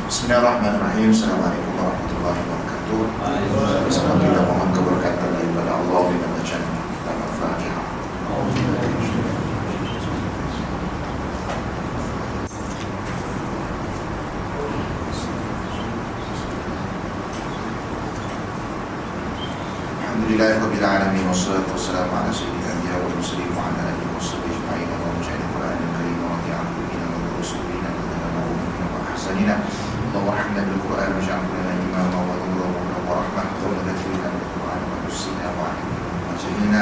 Bismillahirrahmanirrahim. Assalamualaikum warahmatullahi wabarakatuh. Salam kita mohon keberkatan daripada Allah dengan bacaan kitab Al-Fatihah. Alhamdulillahirabbil alamin wassalatu wassalamu ala sayyidil anbiya'i wal mursalin wa ala alihi washabbihi ajma'in wa mujahidin Qur'anil karim wa radi'ahum min al-rusulina wa ahsanina warahmana bil Qur'an waj'alna lana imama wa nuran wa rahmatan wa dzikran bil Qur'an wa nusina wa ajrina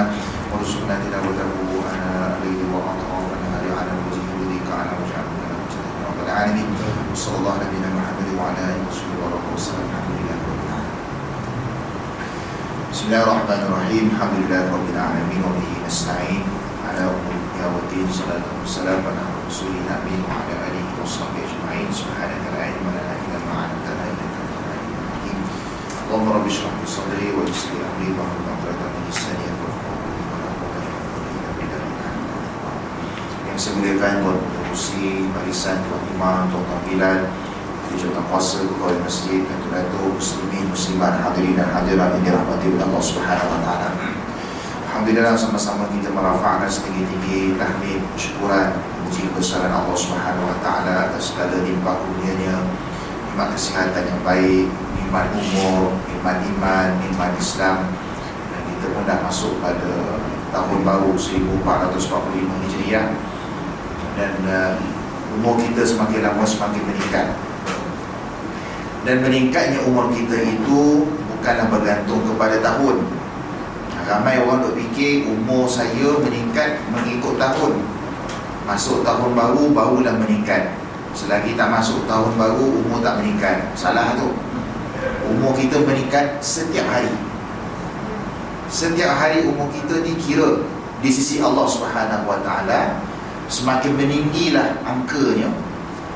wa rizqna tilawatahu ana alayhi wa atawafana ala wajhi yudika ala waj'alna lana mujahidin rabbil alamin sallallahu alaihi Muhammad wa ala alihi wa sahbihi Bismillahirrahmanirrahim. Alhamdulillahirabbil alamin wa bihi nasta'in ala umuri wa din salatu wassalam ala rasulina wa ala alihi washabbihi ajma'in. Subhanaka la ilma lana illa ma 'allamtana innaka antal alimul hakim. Allahumma rabbi shrah li sadri wa yassir li amri wahlul 'uqdatam min lisani yafqahu qawli wa la hawla illa billah. Yang saya muliakan Tuan Pengerusi Barisan Tuan Imam, Tuan Bilal, Jawatan Kuasa Pegawai Masjid, Datuk Muslimin, Muslimat, hadirin dan hadirat yang dirahmati oleh Allah Subhanahu wa taala. Alhamdulillah, sama-sama kita merafa'kan setinggi-tinggi tahmid, syukuran, puji kebesaran Allah Subhanahu wa taala atas segala limpah kurnianya, nikmat kesihatan yang baik, nikmat umur, nikmat iman, nikmat Islam. Dan kita pun dah masuk pada tahun baru 1445 Hijriah. Dan umur kita semakin lama semakin meningkat. Dan meningkatnya umur kita itu bukanlah bergantung kepada tahun. Ramai orang duk fikir umur saya meningkat mengikut tahun. Masuk tahun baru, barulah meningkat. Selagi tak masuk tahun baru, umur tak meningkat. Salah tu. Umur kita meningkat setiap hari. Setiap hari umur kita dikira di sisi Allah Subhanahu wa taala. Semakin meninggilah angkanya,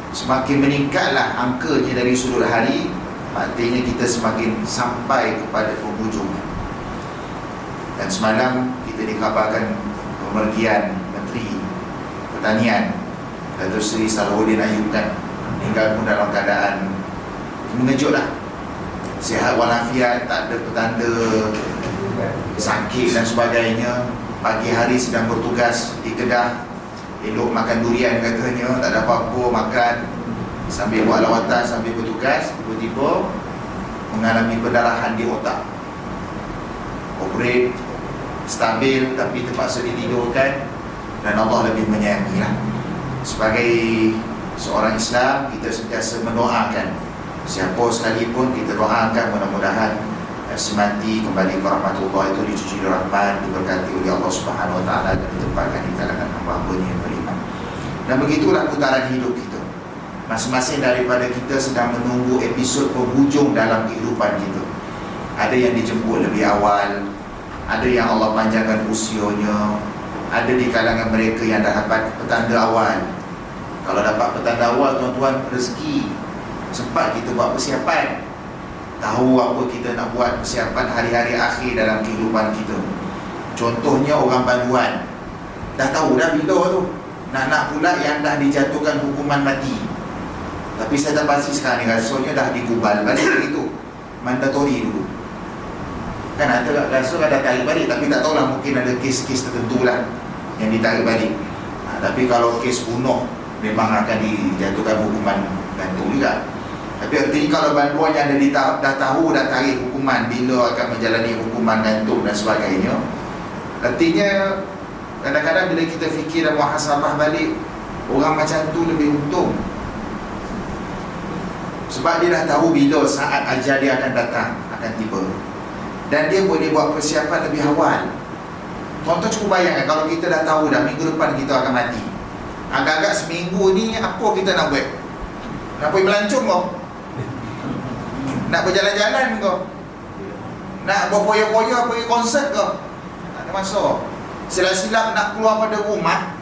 semakin meningkatlah angkanya dari sudut hari, artinya kita semakin sampai kepada penghujungnya. Dan semalam kita dikhabarkan pemergian Menteri Pertanian Datuk Seri Salahuddin Ayub kan, meninggal pun dalam keadaan mengejutlah. Sihat walafiat, tak ada petanda sakit dan sebagainya. Pagi hari sedang bertugas di Kedah, elok makan durian katanya, tak ada apa-apa makan, sambil buat lawatan, sambil bertugas, tiba-tiba mengalami pendarahan di otak. Operate, stabil, tapi terpaksa ditidurkan. Dan Allah lebih menyayangilah. Sebagai seorang Islam, kita sentiasa mendoakan siapa sekalipun, kita doakan mudah-mudahan si mati kembali ke rahmatullah itu dicuci rahmat, diberkati oleh Allah Subhanahu wa taala dan ditempatkan di kalangan hamba-hambanya yang beriman. Dan begitulah putaran hidup kita. Masing-masing daripada kita sedang menunggu episod penghujung dalam kehidupan kita. Ada yang dijemput lebih awal, ada yang Allah panjangkan usianya, ada di kalangan mereka yang dah dapat petanda awal. Kalau dapat petanda awal, tuan-tuan, rezeki, sempat kita buat persiapan, tahu apa kita nak buat, persiapan hari-hari akhir dalam kehidupan kita. Contohnya orang banduan, dah tahu dah bila tu nak pula yang dah dijatuhkan hukuman mati. Tapi saya tak pasti sekarang ni rasanya dah digubal balik begitu, mandatori dulu kan, ada rasa dah tarik balik. Tapi tak tahulah, mungkin ada kes-kes tertentu lah yang ditarik balik. Tapi kalau kes bunuh memang akan dijatuhkan hukuman gantung juga. Tapi artinya kalau banduan yang dah tahu, dah tarik hukuman bila akan menjalani hukuman gantung dan sebagainya, artinya kadang-kadang bila kita fikir dan muhasabah balik, orang macam tu lebih untung. Sebab dia dah tahu bila saat ajal dia akan datang, akan tiba. Dan dia boleh buat persiapan lebih awal. Tuan-tuan cuba bayangkan kalau kita dah tahu dah minggu depan kita akan mati. Agak-agak seminggu ni apa kita nak buat? Nak pergi melancong kau? Nak berjalan-jalan kau? Nak berfoya-foya pergi konsert kau? Tak ada masa. Silap-silap nak keluar pada rumah,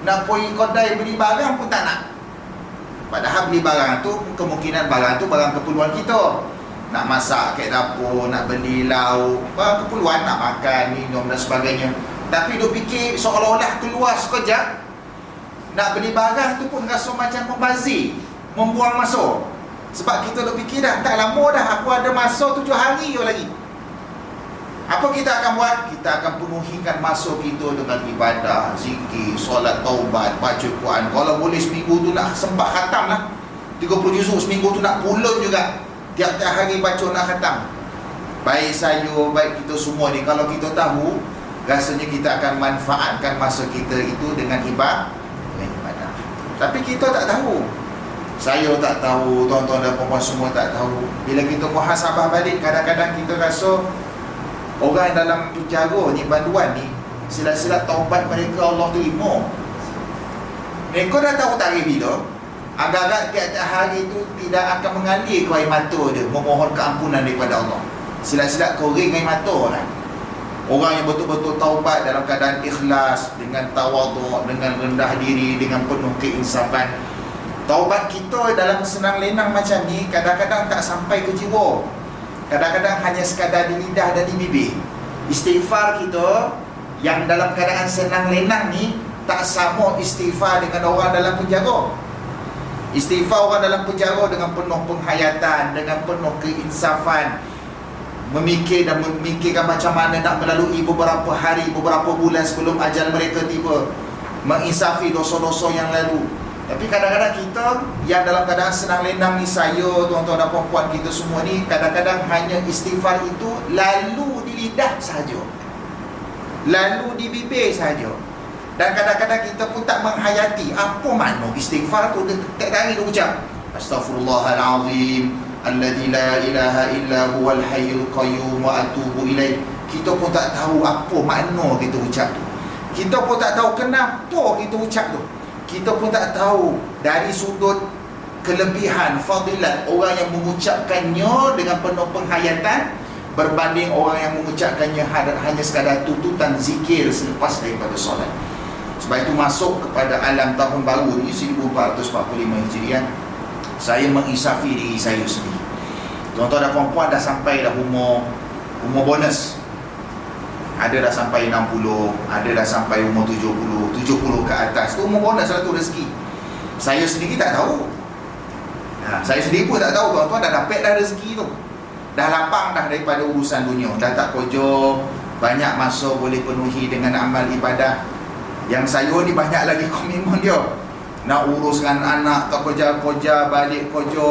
nak pergi kedai beli barang pun tak nak. Padahal beli barang tu, kemungkinan barang tu barang keperluan kita. Nak masak kat dapur, nak beli lauk, barang keperluan, nak makan, minum dan sebagainya. Tapi dia fikir seolah-olah keluar sekejap, nak beli barang tu pun rasa macam membazir, membuang masa. Sebab kita duk fikir dah, tak lama dah, aku ada masa 7 hari je lagi. Apa kita akan buat? Kita akan penuhikan masa kita dengan ibadah, zikir, solat, taubat, baca Quran. Kalau boleh seminggu tu nak sempat khatam lah, 30 juzuk seminggu tu nak pulun juga, tiap-tiap hari baca nak khatam. Baik saya, baik kita semua ni, kalau kita tahu, rasanya kita akan manfaatkan masa kita itu dengan ibadah. Tapi kita tak tahu. Saya tak tahu, tuan-tuan dan puan-puan semua tak tahu. Bila kita muhasabah balik, kadang-kadang kita rasa orang dalam penjara ni, banduan ni, sila-sila taubat mereka Allah terima. Mereka dah tahu tarikh bila. Agak-agak tiap-tiap hari itu tidak akan mengalir ke air mata dia, memohon keampunan daripada Allah. Sila-sila kering air mata lah. Orang yang betul-betul taubat dalam keadaan ikhlas, dengan tawaduk, dengan rendah diri, dengan penuh keinsafan. Taubat kita dalam senang lenang macam ni kadang-kadang tak sampai ke jiwa. Kadang-kadang hanya sekadar di lidah dan di bibir. Istighfar kita yang dalam keadaan senang lenang ni tak sama istighfar dengan orang dalam penjara. Istighfar orang dalam penjara dengan penuh penghayatan, dengan penuh keinsafan, memikir dan memikirkan macam mana nak melalui beberapa hari, beberapa bulan sebelum ajal mereka tiba, menginsafi dosa-dosa yang lalu. Tapi kadang-kadang kita yang dalam keadaan senang lenang ni, saya, tuan-tuan dan puan-puan kita semua ni, kadang-kadang hanya istighfar itu lalu di lidah sahaja, lalu di bibir sahaja. Dan kadang-kadang kita pun tak menghayati apa makna istighfar tu. Tiap hari dia ucap Astaghfirullahalazim alladzi la ilaha illa huwal hayyul qayyum wa atubu ilaih. Kita pun tak tahu apa makna kita ucap tu. Kita pun tak tahu kenapa kita ucap tu. Kita pun tak tahu dari sudut kelebihan, fadilat orang yang mengucapkannya dengan penuh penghayatan berbanding orang yang mengucapkannya hanya sekadar tututan zikir selepas daripada solat. Sebab itu masuk kepada alam tahun baru ni 1445 Hijriah, saya mengisafi diri saya sendiri. Tuan-tuan dan puan-puan dah sampai dah umur bonus. Ada dah sampai 60, ada dah sampai umur 70 ke atas. Tu umur bonus, satu rezeki. Saya sendiri tak tahu. Saya sendiri pun tak tahu, tuan-tuan, dah dapat dah rezeki tu. Dah lapang dah daripada urusan dunia. Dah tak kerja, banyak masa boleh penuhi dengan amal ibadah. Yang saya ni banyak lagi komitmen dia. Nak uruskan anak, tak kerja, balik kerja,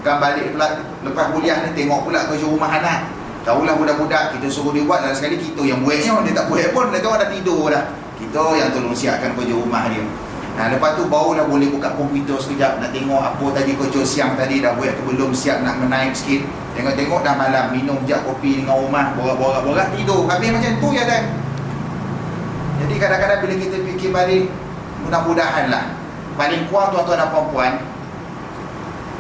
kan balik pula lepas kuliah ni tengok pula kerja rumah anak. Tahulah budak-budak kita suruh dia buat, dan sekali kita yang buatnya, dia tak buat pun, dia dah tidur dah. Kita yang tolong siapkan kerja rumah dia. Lepas tu barulah boleh buka komputer sekejap, nak tengok apa tadi kerja siang tadi dah buat ke belum, siap nak menaik sikit. Tengok-tengok dah malam, minum sekejap kopi dengan rumah, borak-borak tidur. Habis macam tu ya kan. Jadi kadang-kadang bila kita fikir balik, mudah-mudahan lah paling kurang tuan-tuan dan puan-puan,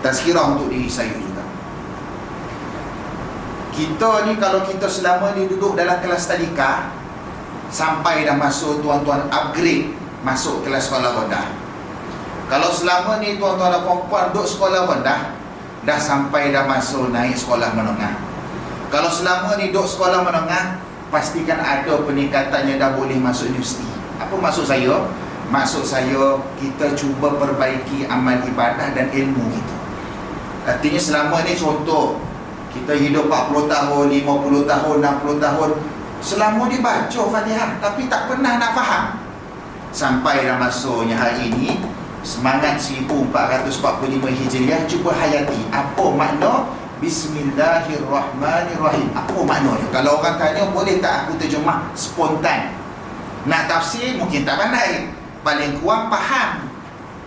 tazkirah untuk diri saya juga. Kita ni kalau kita selama ni duduk dalam kelas tadika, sampai dah masuk tuan-tuan upgrade masuk kelas sekolah rendah. Kalau selama ni tuan-tuan dan puan-puan duduk sekolah rendah, dah sampai dah masuk naik sekolah menengah. Kalau selama ni duduk sekolah menengah, pastikan ada peningkatannya, dah boleh masuk universiti. Apa maksud saya? Maksud saya, kita cuba perbaiki amal ibadah dan ilmu kita. Artinya selama ni contoh, kita hidup 40 tahun, 50 tahun, 60 tahun, selama ni baca Fatihah tapi tak pernah nak faham. Sampai dah masuknya hari ini, semangat 1445 Hijriah, cuba hayati apa makna Bismillahirrahmanirrahim. Apa maknanya? Kalau orang tanya, boleh tak aku terjemah spontan? Nak tafsir mungkin tak pandai, paling kurang faham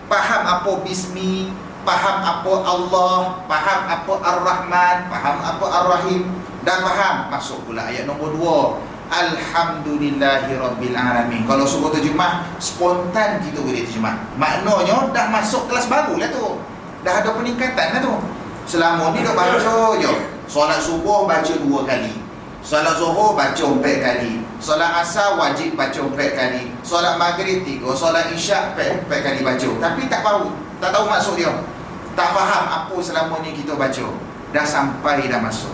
apa Bismi, faham apa Allah, faham apa Ar-Rahman, faham apa Ar-Rahim, dan faham. Masuk pula ayat nombor 2, Alhamdulillahirrabbilalamin. Kalau suruh terjemah spontan, kita boleh terjemah. Maknanya dah masuk kelas baru lah tu, dah ada peningkatan lah tu. Selama ni dah baca je. Solat subuh baca 2 kali, solat zuhur baca 4 kali, solat asar wajib baca 4 kali, solat maghrib 3, solat isyak 4 kali baca. Tapi tak tahu maksud dia, tak faham apa selama ni kita baca. Dah sampai dah masuk.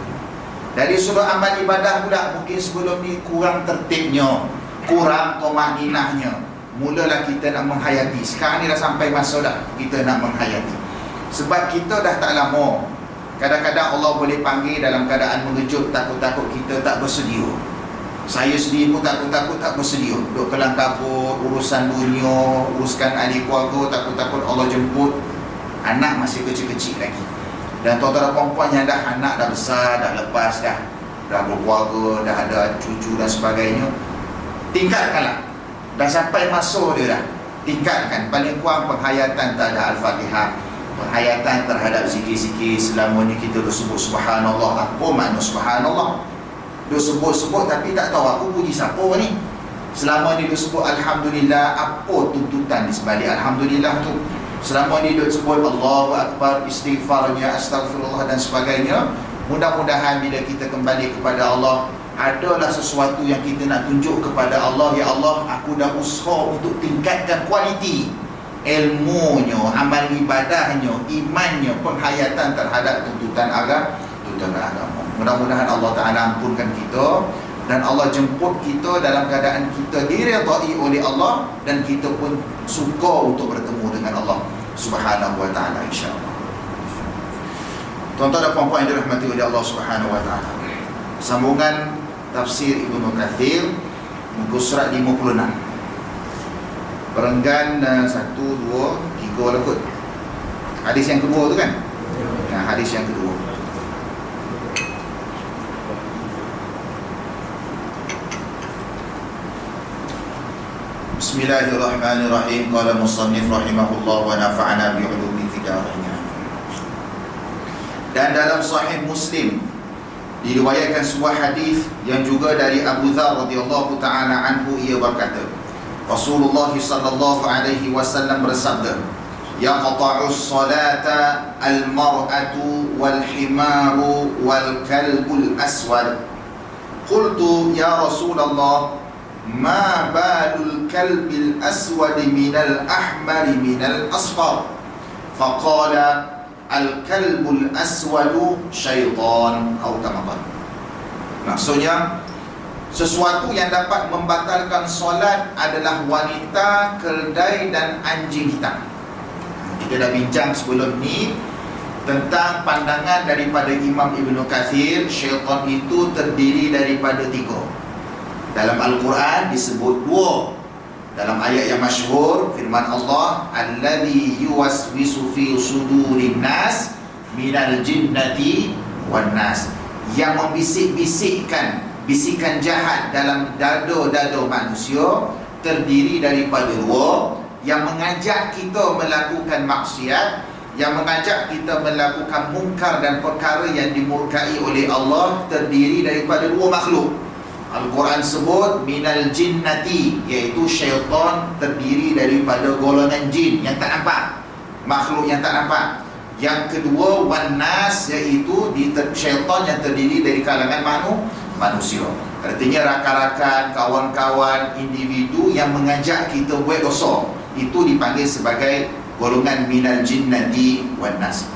Dari sudut amal ibadah pula, mungkin sebelum ni kurang tertibnya, kurang tumaninahnya. Mulalah kita nak menghayati. Sekarang ni dah sampai masa dah kita nak menghayati. Sebab kita dah tak lama Kadang-kadang Allah boleh panggil dalam keadaan mengejut, takut-takut kita tak bersedia. Saya sendiri pun takut-takut tak bersedia. Duk kelang kabut, urusan dunia, uruskan ahli keluarga, takut-takut Allah jemput. Anak masih kecil-kecil lagi. Dan tuan-tuan perempuan yang dah anak dah besar, dah lepas dah berkeluarga, dah ada cucu dan sebagainya, tingkatkanlah. Dah sampai masa dia dah, tingkatkan. Paling kurang penghayatan tak ada Al-Fatihah, penghayatan terhadap zikir-zikir. Selamanya kita bersebut subhanallah. Apa makna subhanallah? Dia sebut-sebut tapi tak tahu aku puji siapa ni. Selama ni dia sebut alhamdulillah, apa tuntutan di sebalik alhamdulillah tu? Selama ni dia sebut Allahu Akbar, istighfarnya, astagfirullah dan sebagainya. Mudah-mudahan bila kita kembali kepada Allah, adalah sesuatu yang kita nak tunjuk kepada Allah. Ya Allah, aku dah usaha untuk tingkatkan kualiti ilmunya, amal ibadahnya, imannya, penghayatan terhadap tuntutan agama. Mudah-mudahan Allah Ta'ala ampunkan kita dan Allah jemput kita dalam keadaan kita diridai oleh Allah, dan kita pun suka untuk bertemu dengan Allah Subhanahu wa Ta'ala, insya-Allah. Tuan-tuan dan puan-puan yang dirahmati oleh Allah Subhanahu wa Ta'ala, sambungan tafsir Ibnu Katsir muka surat 56, perenggan 1, 2, 3 lah kot. Hadis yang kedua tu kan? Nah, hadis yang kedua. Bismillahirrahmanirrahim. Qala musannif rahimahullah wa nafa'ana bi'ulumi fid dharain. Dan dalam Sahih Muslim diriwayatkan sebuah hadis yang juga dari Abu Dzar radhiyallahu taala anhu, ia berkata, Rasulullah sallallahu alaihi wasallam bersabda, yaqta'us salata al-mar'atu wal himaru wal kalbul aswad. Qultu ya Rasulullah, ma balul kalbil aswad minal ahmari minal asfar? Faqala al-kalbul aswadu syaitan, atau kama. Maksudnya, sesuatu yang dapat membatalkan solat adalah wanita, keldai dan anjing hitam. Kita dah bincang sebelum ni tentang pandangan daripada Imam Ibnu Katsir, syaitan itu terdiri daripada 3. Dalam Al-Quran disebut 2. Dalam ayat yang masyhur, firman Allah, alladzi yuwaswisu fi sudurin nas minal jinnati wan nas, yang membisik-bisikkan bisikan jahat dalam dada-dada manusia, terdiri daripada 2, yang mengajak kita melakukan maksiat, yang mengajak kita melakukan mungkar dan perkara yang dimurkai oleh Allah, terdiri daripada 2 makhluk. Al-Quran sebut minal jinnati, iaitu syaitan terdiri daripada golongan jin yang tak nampak, makhluk yang tak nampak. Yang kedua, wan nas, iaitu syaitan yang terdiri dari kalangan manusia. Artinya rakan-rakan, kawan-kawan, individu yang mengajak kita buat dosa, itu dipanggil sebagai golongan minal jinnati wan nas.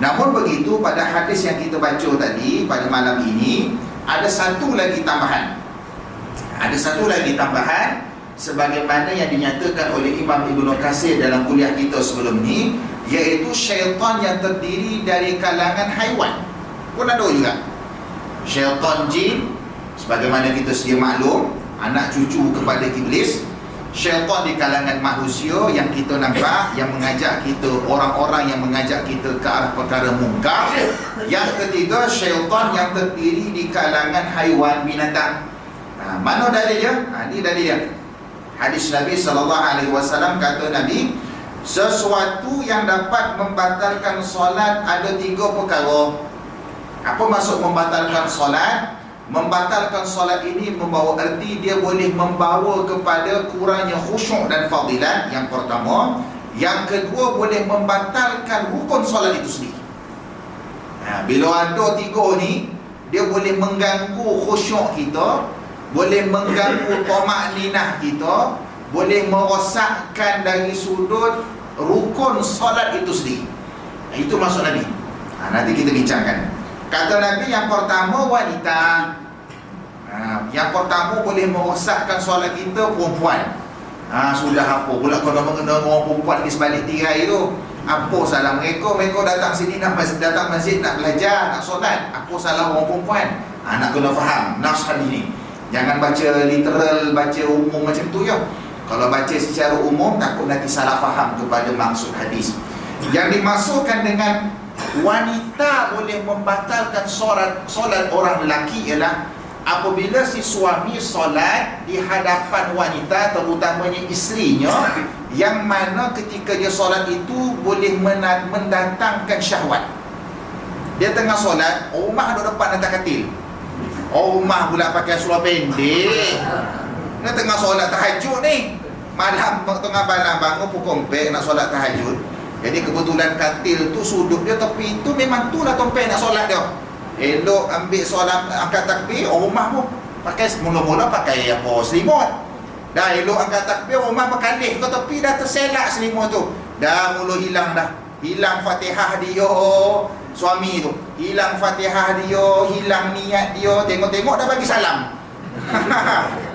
Namun begitu, pada hadis yang kita baca tadi pada malam ini, ada satu lagi tambahan. Ada satu lagi tambahan, sebagaimana yang dinyatakan oleh Imam Ibnu Katsir dalam kuliah kita sebelum ni, iaitu syaitan yang terdiri dari kalangan haiwan pun ada juga. Syaitan jin, sebagaimana kita sedia maklum, anak cucu kepada iblis. Syaitan di kalangan manusia yang kita nampak, yang mengajak kita, orang-orang yang mengajak kita ke arah perkara mungkar. Yang ketiga, syaitan yang terdiri di kalangan haiwan, binatang. Mana dalilnya? Ini dalilnya. Hadis Nabi SAW, kata Nabi, sesuatu yang dapat membatalkan solat ada 3 perkara. Apa maksud membatalkan solat? Membatalkan solat ini membawa erti dia boleh membawa kepada kurangnya khusyuk dan fadilat, yang pertama. Yang kedua, boleh membatalkan rukun solat itu sendiri. Bila ada 3 ni, dia boleh mengganggu khusyuk kita, boleh mengganggu tamakninah kita, boleh merosakkan dari sudut rukun solat itu sendiri. Itu maksud Nabi. Nanti kita bincangkan. Kata Nabi, yang pertama wanita. Yang pertama boleh merosakkan solat kita, perempuan. Sudah apa pula kena mengenal orang perempuan di sebalik tirai tu. Apa salah mereka? Mereka datang sini datang masjid nak belajar, nak solat. Apa salah orang perempuan? Nak kena faham nas hadis ni. Jangan baca literal, baca umum macam tu ya. Kalau baca secara umum, takut nanti salah faham kepada maksud hadis. Yang dimaksudkan dengan wanita boleh membatalkan solat orang lelaki ialah apabila si suami solat di hadapan wanita, terutamanya isterinya, yang mana ketika dia solat itu boleh mendatangkan syahwat. Dia tengah solat, rumah duduk depan atas katil. Rumah pula pakai seluar pendek. Dia tengah solat tahajud ni. Malam tengah malam bangun pukul 4 nak solat tahajud. Jadi kebetulan katil tu sudut dia tepi tu memang tu lah tempat nak solat dia. Elok ambil solat, angkat takbir, rumah pun pakai mula-mula pakai apa selimut. Dah elok angkat takbir, rumah berkalih ke tepi, dah terselak selimut tu. Dah mula hilang dah. Hilang Fatihah dia suami tu. Hilang Fatihah dia, hilang niat dia. Tengok-tengok dah bagi salam.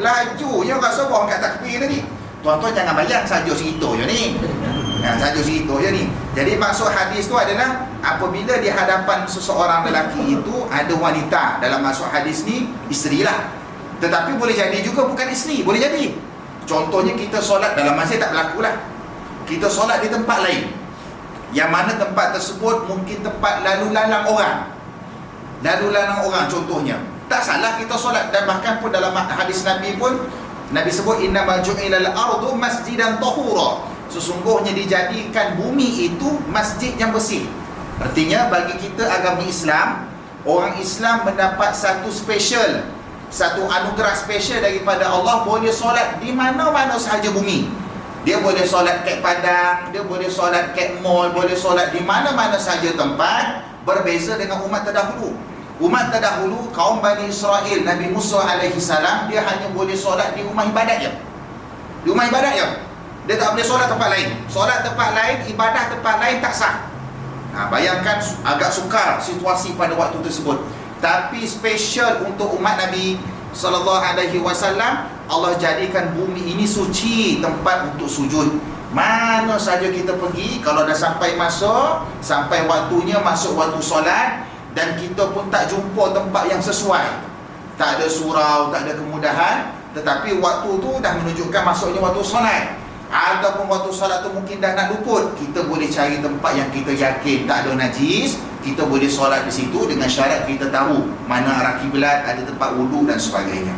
Laju je rasa buang angkat takbir tadi. Tuan-tuan jangan bayang saja cerita je ni. Saja cerita je ni. Jadi maksud hadis tu adalah apabila di hadapan seseorang lelaki itu ada wanita, dalam maksud hadis ni isteri lah. Tetapi boleh jadi juga bukan isteri, boleh jadi. Contohnya kita solat dalam masjid tak berlaku lah. Kita solat di tempat lain, yang mana tempat tersebut mungkin tempat lalu lalang orang. Lalu lalang orang contohnya. Tak salah kita solat, dan bahkan pun dalam hadis Nabi pun Nabi sebut innama ju'ilal ardu masjidan tahura. Sesungguhnya dijadikan bumi itu masjid yang bersih. Artinya bagi kita agama Islam, orang Islam mendapat satu special, satu anugerah special daripada Allah, boleh solat di mana-mana sahaja bumi. Dia boleh solat kat padang, dia boleh solat kat mall, boleh solat di mana-mana sahaja tempat. Berbeza dengan umat terdahulu. Umat terdahulu, kaum Bani Israel, Nabi Musa alaihi salam, dia hanya boleh solat di rumah ibadat je. Di rumah ibadat je. Dia tak boleh solat tempat lain. Solat tempat lain, ibadah tempat lain tak sah. Bayangkan agak sukar situasi pada waktu tersebut. Tapi special untuk umat Nabi sallallahu alaihi wasallam, Allah jadikan bumi ini suci, tempat untuk sujud. Mana saja kita pergi, kalau dah sampai masa, sampai waktunya masuk waktu solat, dan kita pun tak jumpa tempat yang sesuai, tak ada surau, tak ada kemudahan, tetapi waktu tu dah menunjukkan masuknya waktu solat, ataupun waktu solat tu mungkin dah nak luput, kita boleh cari tempat yang kita yakin tak ada najis, kita boleh solat di situ dengan syarat kita tahu mana arah kiblat, ada tempat wudu dan sebagainya.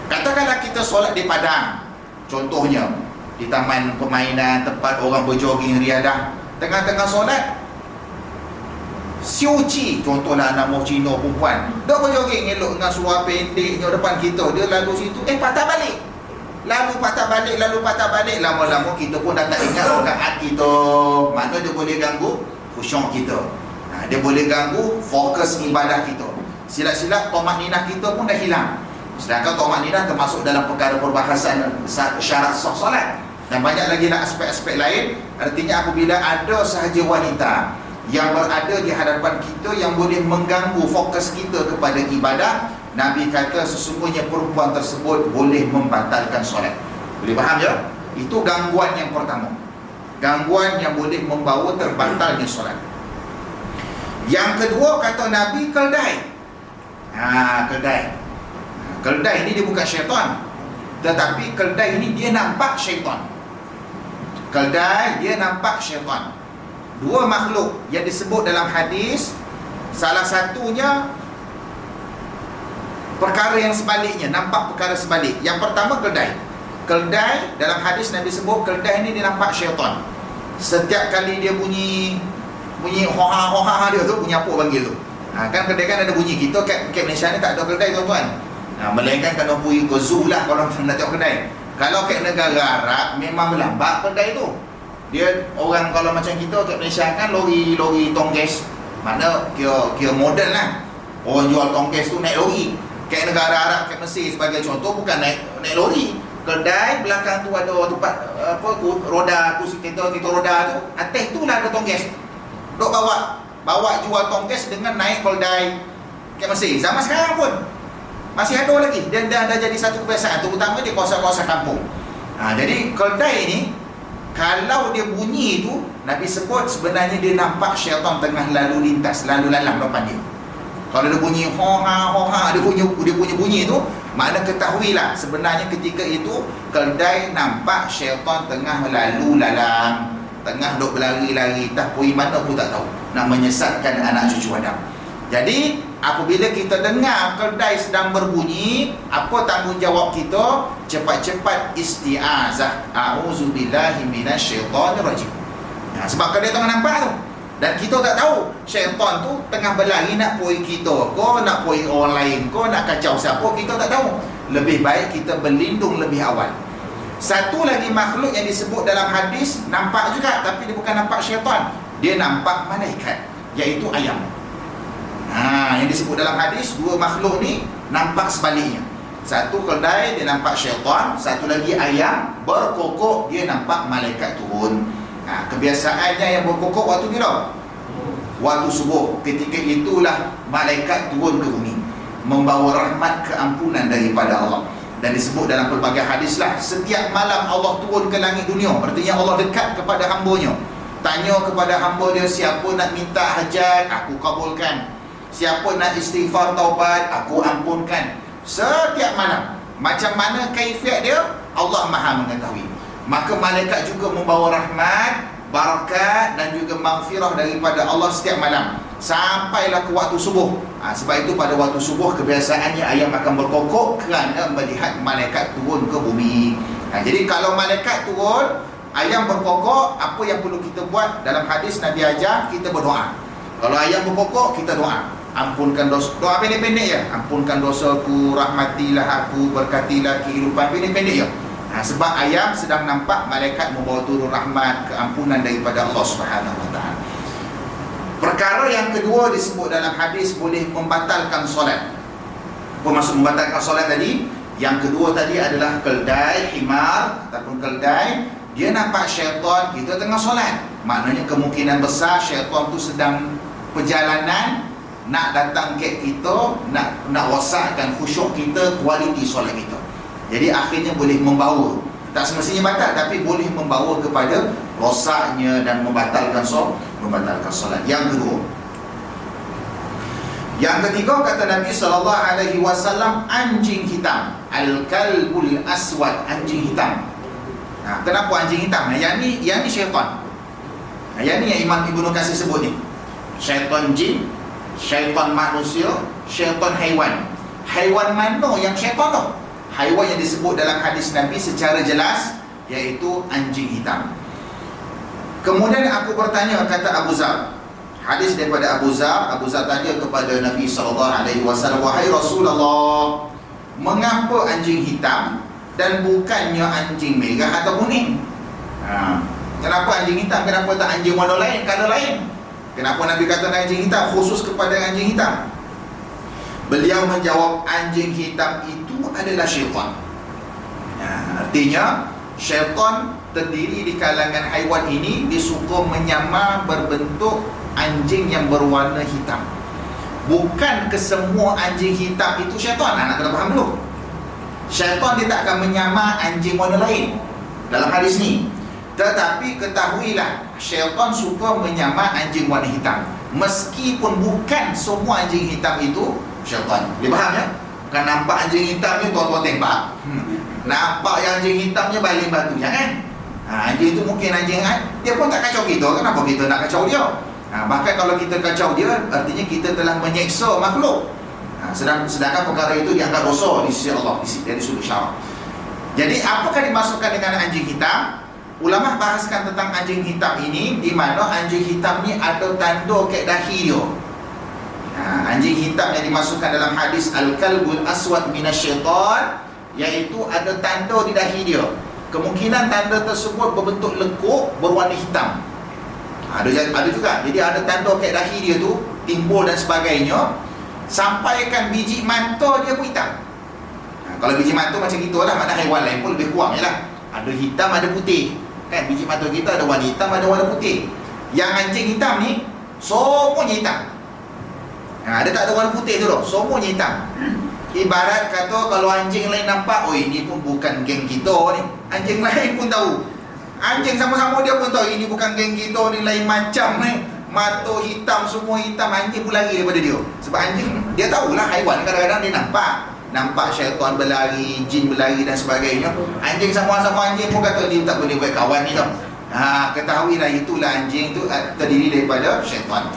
Katakanlah kita solat di padang, contohnya di taman permainan, tempat orang berjoging riadah, tengah-tengah solat Siuci, contohlah anak mau Cina perempuan, dia berjoging elok dengan seluar pendeknya depan kita, dia lalu situ, patah balik. Lalu patah balik, lama-lama kita pun dah tak ingat rakaat kita. Mana dia boleh ganggu khusyuk kita. Dia boleh ganggu fokus ibadah kita. Silap-silap tumakninah kita pun dah hilang. Sedangkan tumakninah termasuk dalam perkara perbahasan syarat sah solat. Dan banyak lagi aspek-aspek lain. Artinya apabila ada sahaja wanita yang berada di hadapan kita yang boleh mengganggu fokus kita kepada ibadah, Nabi kata sesungguhnya perempuan tersebut boleh membatalkan solat. Boleh faham ya? Itu gangguan yang pertama, gangguan yang boleh membawa terbatalnya solat. Yang kedua kata Nabi, keldai. Keldai ini dia bukan syaitan, tetapi keldai ini dia nampak syaitan. Keldai dia nampak syaitan. Dua makhluk yang disebut dalam hadis, salah satunya perkara yang sebaliknya, nampak perkara sebalik. Yang pertama keldai. Keldai dalam hadis Nabi sebut keldai ni dia nampak syaitan. Setiap kali dia bunyi hoha-hoha dia tu, bunyi apa panggil tu. Kan keldai kan ada bunyi. Kita kat Malaysia ni tak ada keldai tuan-tuan. Melainkan kena pergi ke zoo lah kalau nak tengok keldai. Kalau kat negara Arab memang melambat keldai tu. Dia orang kalau macam kita kat Malaysia kan lori tongges, mana kira moden lah. Orang jual tongges tu naik lori. Kat negara Arab, kat Mesir sebagai contoh, bukan naik lori. Kedai belakang tu ada tempat roda kursi kereta roda tu, atas tu lah ada tongges. Dok bawa jual tongges dengan naik kedai kat Mesir. Zaman sekarang pun masih ada lagi. Dan dah jadi satu kebiasaan, terutama di kawasan-kawasan kampung. Jadi kedai ni Kalau dia bunyi tu, Nabi sebut sebenarnya dia nampak syaitan tengah lalu lintas, lalu lalang depan dia. Kalau dia bunyi ho-ha, dia punya bunyi tu, makna ketahuilah sebenarnya ketika itu keldai nampak syaitan tengah lalu lalang, tengah duk berlari-lari, tak pergi mana pun tak tahu, nak menyesatkan anak cucu Adam. Jadi apabila kita dengar keldai sedang berbunyi, apa tanggungjawab kita? Cepat-cepat isti'azah, a'udzubillahi minasyaitonirrajim. Sebab keldai tengah nampak tu, dan kita tak tahu syaitan tu tengah berlari nak poi kita ko, nak poi orang lain ko, nak kacau siapa, kita tak tahu. Lebih baik kita berlindung lebih awal. Satu lagi makhluk yang disebut dalam hadis nampak juga, tapi dia bukan nampak syaitan, dia nampak malaikat, iaitu ayam. Yang disebut dalam hadis, dua makhluk ni nampak sebaliknya. Satu keldai, dia nampak syaitan. Satu lagi ayam berkokok, dia nampak malaikat turun. Kebiasaannya yang berkokok waktu bila? Waktu subuh. Ketika itulah malaikat turun ke bumi, membawa rahmat keampunan daripada Allah. Dan disebut dalam pelbagai hadis lah, setiap malam Allah turun ke langit dunia. Artinya Allah dekat kepada hamba-Nya, tanya kepada hamba Dia, siapa nak minta hajat, aku kabulkan. Siapa nak istighfar taubat, aku ampunkan. Setiap malam. Macam mana kaifiat dia, Allah Maha mengetahui. Maka malaikat juga membawa rahmat, barakat dan juga maghfirah daripada Allah setiap malam, sampailah ke waktu subuh. Sebab itu pada waktu subuh kebiasaannya ayam akan berkokok kerana melihat malaikat turun ke bumi. Jadi kalau malaikat turun, ayam berkokok, apa yang perlu kita buat? Dalam hadis Nabi ajar kita berdoa. Kalau ayam berkokok, kita doa, ampunkan dosa. Doa pendek-pendek ya. Ampunkan dosaku, rahmatilah aku, berkatilah kehidupan. Pendek-pendek ya. Sebab ayam sedang nampak malaikat membawa turun rahmat, keampunan daripada Allah Subhanahu Wa Taala. Perkara yang kedua disebut dalam hadis boleh membatalkan solat. Apa maksud membatalkan solat tadi? Yang kedua tadi adalah keldai, himar ataupun keldai, dia nampak syaitan kita tengah solat. Maknanya kemungkinan besar syaitan tu sedang perjalanan nak datang ke kita, nak rosakkan khusyuk kita, kualiti solat kita. Jadi akhirnya boleh membawa, tak semestinya batal, tapi boleh membawa kepada rosaknya dan membatalkan solat. Yang kedua. Yang ketiga, kata Nabi SAW, anjing hitam, al-kalbul aswad, anjing hitam. Kenapa anjing hitam? Yang ni syaitan. Yang ni yang Imam Ibnu Katsir sebut ni. Syaitan jin, syaitan manusia, syaitan haiwan. Haiwan mana yang syaitan tu? Haiwan yang disebut dalam hadis Nabi secara jelas, iaitu anjing hitam. Kemudian aku bertanya, kata Abu Zar, hadis daripada Abu Zar tanya kepada Nabi SAW, wahai Rasulullah, mengapa anjing hitam dan bukannya anjing merah atau kuning? Kenapa anjing hitam? Kenapa tak anjing warna lain, color lain? Kenapa Nabi kata anjing hitam, khusus kepada anjing hitam? Beliau menjawab, anjing hitam itu adalah syaitan. Artinya syaitan terdiri di kalangan haiwan ini, dia suka menyamar berbentuk anjing yang berwarna hitam. Bukan kesemua anjing hitam itu syaitan. Nak kena faham dulu. Syaitan dia tak akan menyamar anjing warna lain dalam hadis ni. Tetapi ketahuilah, syaitan suka menyamar anjing warna hitam. Meskipun bukan semua anjing hitam itu syaitan. Dia faham ya? Bukan nampak anjing hitamnya tuan-tuan tembak. Nampak yang anjing hitamnya baling batu, jangan. Anjing itu mungkin anjing dia pun tak kacau kita. Kenapa kita nak kacau dia? Bahkan kalau kita kacau dia, artinya kita telah menyeksa makhluk. Sedangkan perkara itu dianggap dosa di sisi Allah, dari sudut syarak. Jadi apakah dimasukkan dengan anjing hitam? Ulama bahaskan tentang anjing hitam ini, di mana anjing hitam ni ada tanda kat dahi dia. Anjing hitam yang dimasukkan dalam hadis al-kalbul aswad minasyaitan, iaitu ada tanda di dahi dia. Kemungkinan tanda tersebut berbentuk lekuk berwarna hitam. Ada juga. Jadi ada tanda kat dahi dia tu timbul dan sebagainya. Sampaikan biji mata dia pun hitam. Kalau biji mata macam itulah, mana haiwan lain pun lebih kurang je lah. Ada hitam, ada putih. Kan biji mata kita ada warna hitam, ada warna putih. Yang anjing hitam ni semuanya hitam. Ada tak ada warna putih tu loh, semuanya hitam. Ibarat kata kalau anjing lain nampak, oh ini pun bukan geng kita ni, anjing lain pun tahu Anjing sama-sama dia pun tahu ini bukan geng kita ni, lain macam ni. Mata hitam, semua hitam, anjing pun lari daripada dia. Sebab anjing, dia tahulah haiwan kadang-kadang dia nampak syaitan berlari, jin berlari dan sebagainya. Anjing sama-sama anjing pun kata dia tak boleh buat kawan ni tau. Ketahuilah itulah anjing tu terdiri daripada syaitan.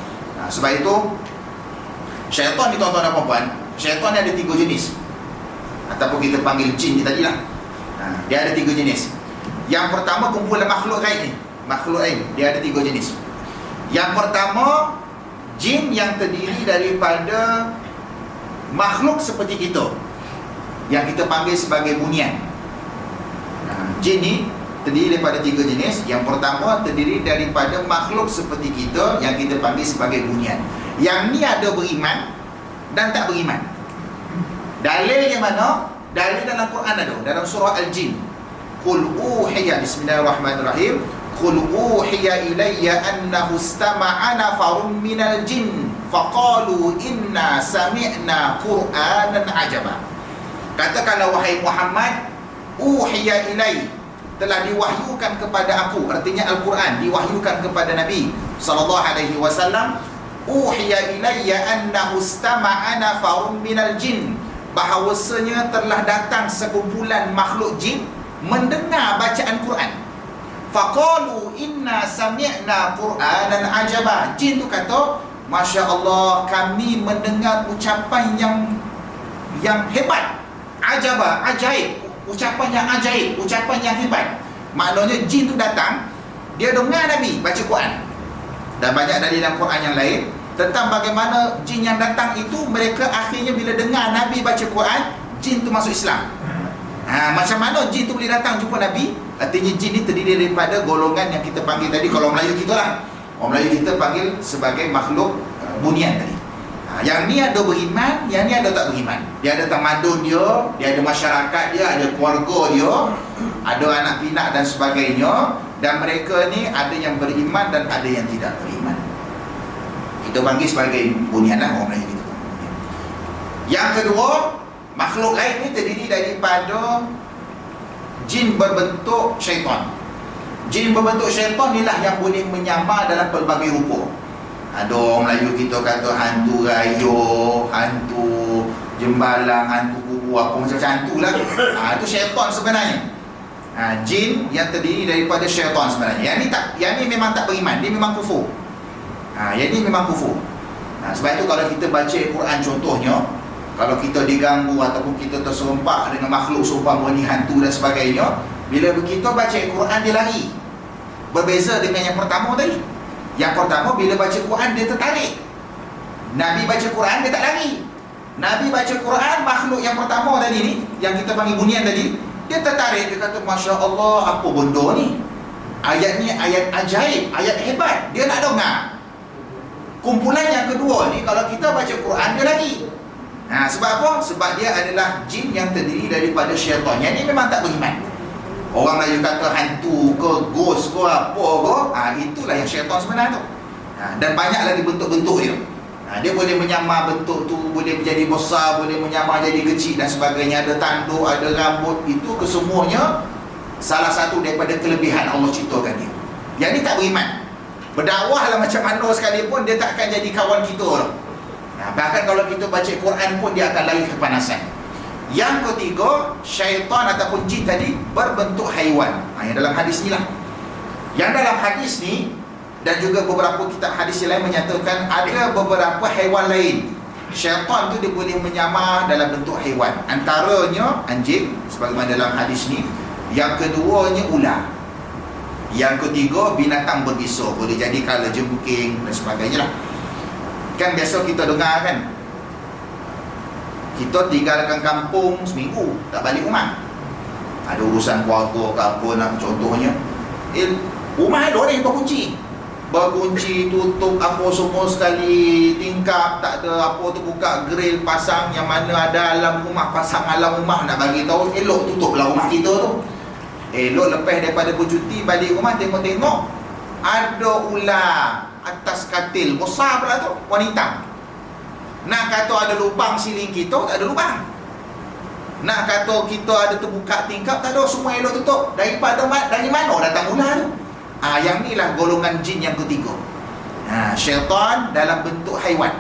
Sebab itu syaitan ni tuan-tuan dan puan-puan, syaitan ni ada 3 jenis. Ataupun kita panggil jin ni tadilah. Dia ada 3 jenis. Yang pertama kumpulan makhluk gaib ni. Makhluk gaib, dia ada 3 jenis. Yang pertama, jin yang terdiri daripada makhluk seperti kita, yang kita panggil sebagai bunian. Jin ni terdiri daripada 3 jenis. Yang pertama terdiri daripada makhluk seperti kita, yang kita panggil sebagai bunian. Yang ni ada beriman dan tak beriman. Dalilnya mana? Dalil dalam Quran ada, dalam surah Al-Jin. Qul uhiya, bismillahirrahmanirrahim, Qul uhiya ilayya annahu istama'a nafarun minal jin faqalu inna sami'na qur'anan ajaba. Katakanlah wahai Muhammad, uhiya ilai, telah diwahyukan kepada aku, artinya Al-Quran diwahyukan kepada Nabi sallallahu alaihi wasallam. Uhiya ilayya annahu istama'a nafarun minal jin, bahawasanya telah datang sekumpulan makhluk jin mendengar bacaan Quran. Faqalu inna sami'na qur'anan ajaba. Jin tu kata, Masya Allah, kami mendengar ucapan yang hebat. Ajaba, ajaib, ucapan yang ajaib, ucapan yang hebat. Maknanya jin tu datang, dia dengar Nabi baca Quran. Dan banyak dari dalam Quran yang lain tentang bagaimana jin yang datang itu, mereka akhirnya bila dengar Nabi baca Quran, jin tu masuk Islam. Macam mana jin tu boleh datang jumpa Nabi? Artinya jin ni terdiri daripada golongan yang kita panggil tadi, kalau Melayu kita lah, orang Melayu kita panggil sebagai makhluk bunian tadi. Yang ni ada beriman, yang ni ada tak beriman. Dia ada tamadun dia ada masyarakat dia, ada keluarga dia, ada anak pinak dan sebagainya. Dan mereka ni ada yang beriman dan ada yang tidak beriman. Kita panggil sebagai bunian lah, orang Melayu kita. Yang kedua, makhluk gaib ni terdiri daripada jin berbentuk syaitan. Jin berbentuk syaitan inilah yang boleh menyamar dalam pelbagai rupa. Ada orang Melayu kita kata hantu rayo, hantu jembalang, hantu kubu, apa macam-macam hantu lah. Itu syaitan sebenarnya. Jin yang terdiri daripada syaitan sebenarnya. Yang ni memang tak beriman, dia memang kufur. Yang ni memang kufur. Sebab itu kalau kita baca Quran contohnya, kalau kita diganggu ataupun kita terserempak dengan makhluk seumpama ni, hantu dan sebagainya, bila kita baca Quran dia lari. Berbeza dengan yang pertama tadi. Yang pertama bila baca Quran dia tertarik. Nabi baca Quran dia tak lari. Nabi baca Quran, makhluk yang pertama tadi ni, yang kita panggil bunian tadi, dia tertarik, dia kata Masya Allah, apa benda ni? Ayat ni ayat ajaib, ayat hebat, dia nak dengar. Kumpulan yang kedua ni, kalau kita baca Quran dia lari. Sebab apa? Sebab dia adalah jin yang terdiri daripada syaitan. Yang ni memang tak beriman. Orang Melayu kata hantu ke, ghost ke, apa ke, itulah yang syaitan sebenar tu. Dan banyak lagi bentuk-bentuk dia. Dia boleh menyamar bentuk tu, boleh menjadi besar, boleh menyamar jadi kecil dan sebagainya. Ada tanduk, ada rambut. Itu kesemuanya salah satu daripada kelebihan Allah ciptakan dia. Yang ni tak beriman. Berdakwahlah macam mana sekalipun, dia tak akan jadi kawan kita orang. Bahkan kalau kita baca Quran pun dia akan lari kepanasan. Yang ketiga, syaitan ataupun jin tadi berbentuk haiwan. Yang dalam hadis ni lah. Yang dalam hadis ni dan juga beberapa kitab hadis yang lain menyatakan ada beberapa haiwan lain. Syaitan tu dia boleh menyamar dalam bentuk haiwan. Antaranya anjing sebagaimana dalam hadis ni. Yang keduanya ular. Yang ketiga binatang berbisa, boleh jadi kala jengking dan sebagainya lah. Kan biasa kita dengar kan, kita tinggalkan kampung seminggu tak balik rumah, ada urusan keluarga ke apa nak contohnya, rumah ada ni berkunci tutup apa semua sekali, tingkap tak ada apa tu, buka grill pasang, yang mana ada alam rumah pasang alam rumah. Nak bagi tahu elok tutuplah rumah kita tu. Elok lepas daripada bercuti balik rumah, tengok-tengok ada ular atas katil besar pula tu, warna hitam. Nak kata ada lubang siling kita, tak ada lubang. Nak kata kita ada terbuka tingkap, tak ada, semua elok tutup. Dari mana datang ular tu? Yang ni lah golongan jin yang ketiga. Syaitan dalam bentuk haiwan.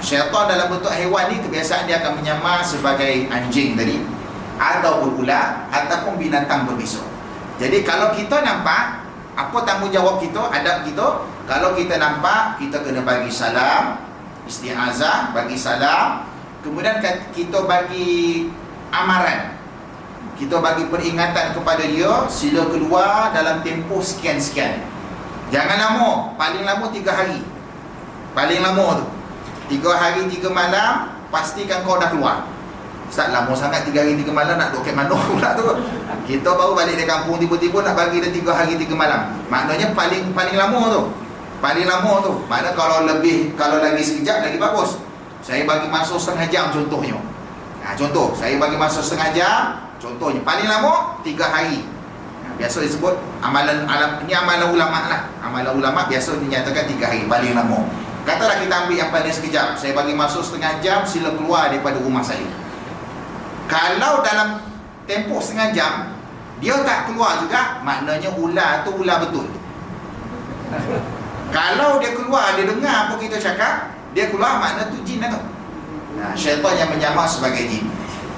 Syaitan dalam bentuk haiwan ni kebiasaan dia akan menyamar sebagai anjing tadi, ataupun ular, ataupun binatang berbisa. Jadi kalau kita nampak, apa tanggungjawab kita, adab kita? Kalau kita nampak, kita kena bagi salam, isti'azah, bagi salam. Kemudian kita bagi amaran, kita bagi peringatan kepada dia, sila keluar dalam tempoh sekian-sekian. Jangan lama, paling lama 3 hari. Paling lama tu 3 hari 3 malam, pastikan kau dah keluar. Ustaz, lama sangat 3 hari 3 malam, nak duduk kat mana pula tu? Kita baru balik dari kampung, tiba-tiba nak bagi dia 3 hari 3 malam. Maknanya paling lama tu. Paling lama tu. Maknanya kalau lagi sekejap lagi bagus. Saya bagi masa setengah jam contohnya. Contoh, saya bagi masa setengah jam, contohnya paling lama 3 hari. Biasa disebut amalan ulama lah. Amalan ulama biasa dinyatakan 3 hari paling lama. Katalah kita ambil yang paling sekejap, saya bagi masa setengah jam, sila keluar daripada rumah saya. Kalau dalam tempoh setengah jam dia tak keluar juga, maknanya ular tu ular betul. Kalau dia keluar, dia dengar apa kita cakap, dia keluar, makna tu jin tu. Syaitan yang menyamar sebagai jin.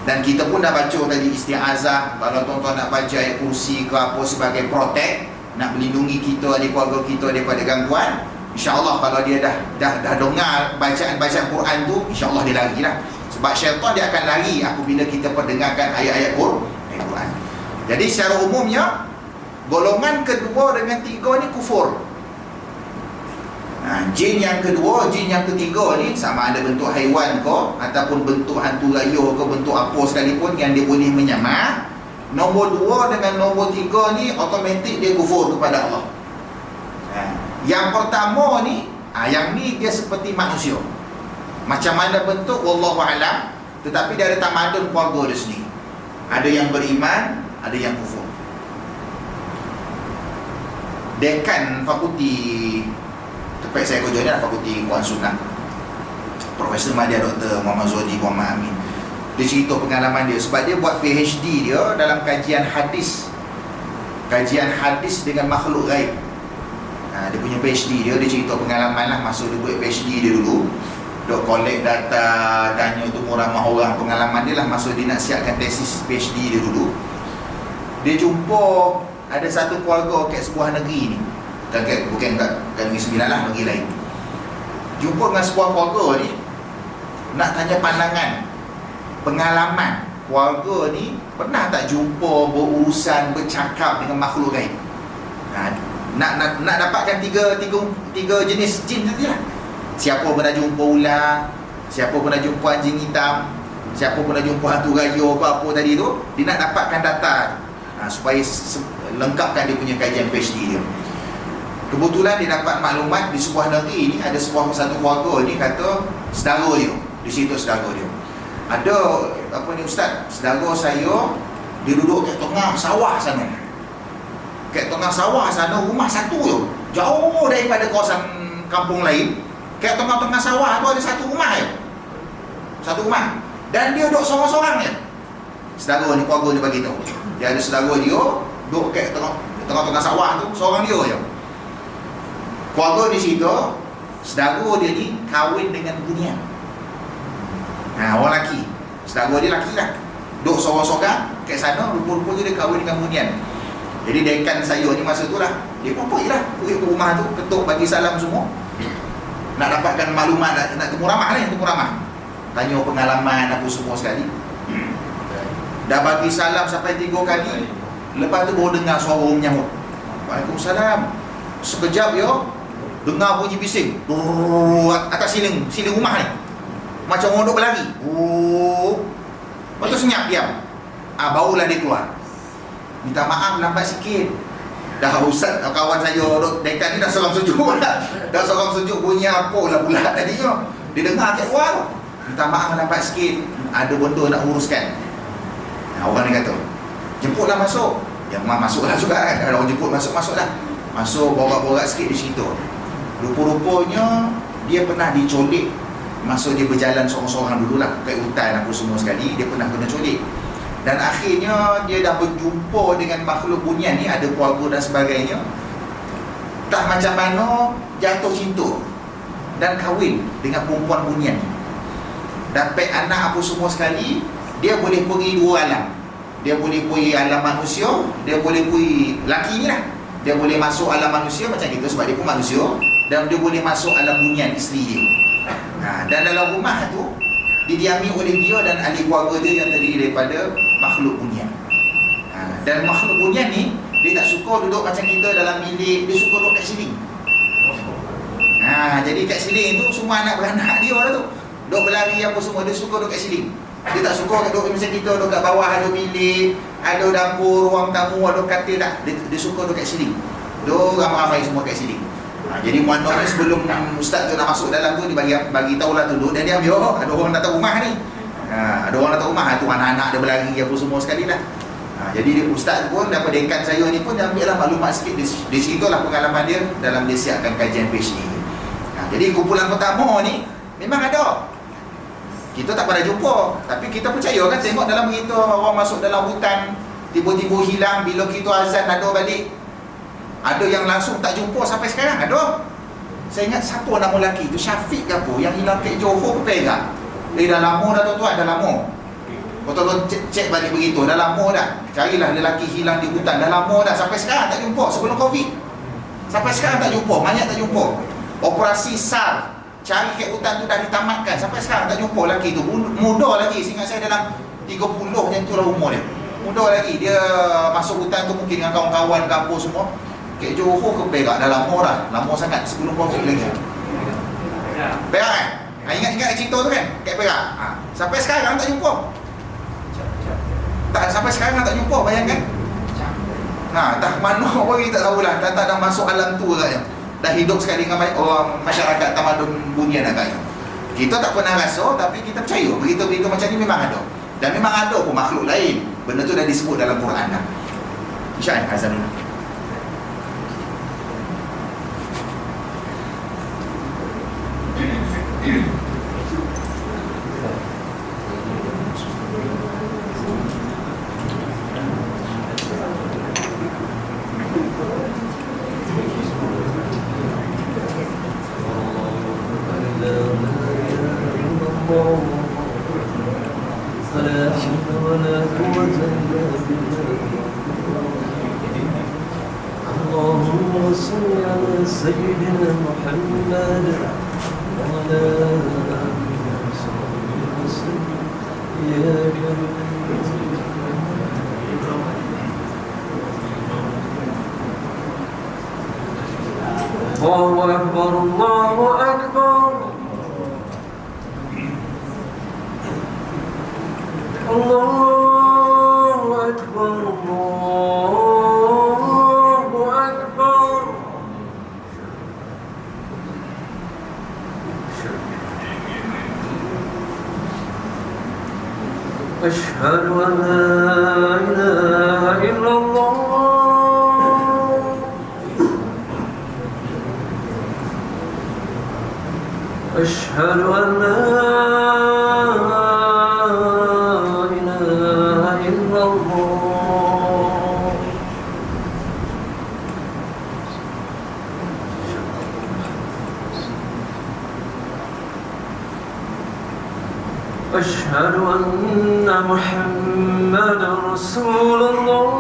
Dan kita pun dah baca tadi isti'azah. Kalau tuan-tuan nak baca ayat kursi ke apa sebagai protect, nak melindungi kita, adik keluarga kita daripada gangguan, InsyaAllah kalau dia dah dengar bacaan Quran tu, InsyaAllah dia lari lah. Sebab syaitan dia akan lari apabila kita perdengarkan ayat-ayat Quran. Jadi secara umumnya, golongan kedua dengan tiga ni kufur. Jin yang kedua, jin yang ketiga ni, sama ada bentuk haiwan ke, ataupun bentuk hantu raya ke, bentuk apa sekalipun yang dia boleh menyamar, nombor 2 dengan nombor 3 ni automatik dia kufur kepada Allah. Yang pertama ni, yang ni dia seperti manusia. Macam mana bentuk, wallahu alam, tetapi dia ada tamadun keluarga dia sendiri. Ada yang beriman, ada yang kufur. Dekan fakulti tempat saya kerja ni adalah Fakulti Quran Sunnah, Profesor Madya Dr. Muhammad Zodi Muhammad Amin. Dia cerita pengalaman dia, sebab dia buat PhD dia dalam kajian hadis dengan makhluk gaib. Dia punya PhD dia cerita pengalaman lah masa dia buat PhD dia dulu. Dia collect data, tanya tu ramah orang, pengalaman dia lah masa dia nak siapkan tesis PhD dia dulu. Dia jumpa ada satu keluarga kat sebuah negeri ni, bukan kat Negeri Sembilan lah, negeri lain. Jumpa dengan sebuah keluarga ni, nak tanya pandangan, pengalaman keluarga ni pernah tak jumpa berurusan, bercakap dengan makhluk gaib. Nak dapatkan tiga jenis jin tadi lah. Siapa pernah jumpa ular, siapa pernah jumpa anjing hitam, siapa pernah jumpa hantu raya ke apa tadi tu. Dia nak dapatkan data supaya lengkapkan dia punya kajian PhD dia. Kebetulan dia dapat maklumat di sebuah negeri ni ada satu keluarga ni kata saudara dia, di situ saudara dia. Ada apa ni ustaz, saudara saya dia duduk kat tengah sawah sana. Kat tengah sawah sana rumah satu je, jauh daripada kawasan kampung lain. Kat tengah-tengah sawah tu ada satu rumah je. Satu rumah. Dan dia duduk seorang-seorang je. Saudara ni, keluarga dia bagi tahu. Dia ada saudara dia duduk kat tengah-tengah sawah tu, seorang dia je. Keluarga di situ, saudara dia ni kahwin dengan bunian. Orang lelaki. Saudara dia lelaki lah. Duduk seorang-seorang kat sana, rupa-rupanya dia kahwin dengan bunian. Jadi dekan saya ni masa tu lah, dia pun pergi lah, pergi ke rumah tu, ketuk, bagi salam semua. Nak dapatkan maklumat, nak temu ramah lah, temu ramah. Tanya pengalaman apa semua sekali. Dah bagi salam sampai 3 kali. Lepas tu baru dengar suara orang menyahut. Waalaikumsalam. Sekejap ya, dengar bunyi bising atas siling rumah ni. Macam orang duk berlari. Lepas tu senyap, diam. Barulah dia keluar. Minta maaf lambat sikit. Dah ustaz, kawan saya dekan ni dah seorang sejuk lah. Dah seorang sejuk bunyi apa lah pula tadi tu. Dia dengar kat luar tu. Minta maaf lambat sikit, ada benda nak uruskan. Orang ni kata, jemputlah masuk. Yang masuklah juga kan. Ada orang jemput masuklah. Masuk borak-borak sikit di situ. Rupa-rupanya dia pernah dicolik Masa dia berjalan seorang-seorang dululah kat hutan apa semua sekali, dia pernah kena culik. Dan akhirnya dia dah berjumpa dengan makhluk bunian ni, ada keluarga dan sebagainya. Tak macam mana jatuh cinta dan kahwin dengan perempuan bunian ni. Dapat anak apa semua sekali, dia boleh pergi dua alam. Dia boleh pergi alam manusia, dia boleh pergi laki ni lah. Dia boleh masuk alam manusia macam kita sebab dia pun manusia, dan dia boleh masuk alam bunian isteri dia. Dan dalam rumah tu didiami oleh dia dan ahli keluarga dia yang terdiri daripada makhluk bunian. Dan makhluk bunian ni, dia tak suka duduk macam kita dalam bilik, dia suka duduk kat siling. Jadi kat siling tu semua anak beranak dia lah tu, duduk berlari apa semua, dia suka duduk kat siling. Dia tak suka duduk macam kita, duduk kat bawah ada bilik, ada dapur, ruang tamu, ada katil, tak. Dia suka duduk kat siling. Duduk ramai-ramai semua kat siling. Jadi muannah ni sebelum ustaz tu nak masuk dalam tu, dia bagi tahulah tu duduk, dan dia ambil, ada orang datang rumah ni. Ada orang datang rumah tu, anak-anak dia berlari apa semua sekali lah. Jadi ustaz pun daripada dekan saya ni pun dia ambil lah maklumat sikit, dia ceritalah pengalaman dia dalam dia siapkan kajian PhD. Jadi kumpulan pertama ni memang ada. Kita tak pernah jumpa, tapi kita percaya kan, tengok dalam berita orang masuk dalam hutan tiba-tiba hilang, bila kita azan ada balik. Ada yang langsung tak jumpa sampai sekarang, ada. Saya ingat siapa nama lelaki tu, Syafiq ke apa, yang hilang kat Johor ke Perak. Dah lama dah tuan-tuan, dah lama. Betul-betul cek balik begitu, dah lama dah. Carilah lelaki hilang di hutan, dah lama dah, sampai sekarang tak jumpa, sebelum Covid. Sampai sekarang tak jumpa, banyak tak jumpa. Operasi SAR, cari kat hutan tu dah ditamatkan, sampai sekarang tak jumpa lelaki tu. Muda lagi, seingat saya dalam 30 macam tu lah umur dia. Muda lagi, dia masuk hutan tu mungkin dengan kawan-kawan ke apa semua. Kat Johor ke Perak, dah lama sangat, sebelum Covid lagi. Perak kan? Ingat cerita tu kan? Kat Perak. Sampai sekarang tak jumpa. Sampai sekarang tak jumpa, bayangkan. Tak mana orang kita tak tahulah, dah masuk alam tu agaknya. Dah hidup sekali dengan orang masyarakat tamadun bunian agaknya. Kita tak pernah rasa, tapi kita percaya berita-berita macam ni memang ada. Dan memang ada pun makhluk lain. Benda tu dah disebut dalam Quran dah. InsyaAllah azan dulu. اللهم صل على سيدنا محمد وعلى آله وصحبه وسلم يا كريم. الله أكبر الله أكبر الله أكبر الله أكبر. أشهد أن لا إله إلا الله. أشهد أن لا إله إلا الله. أشهد أن محمدا رسول الله.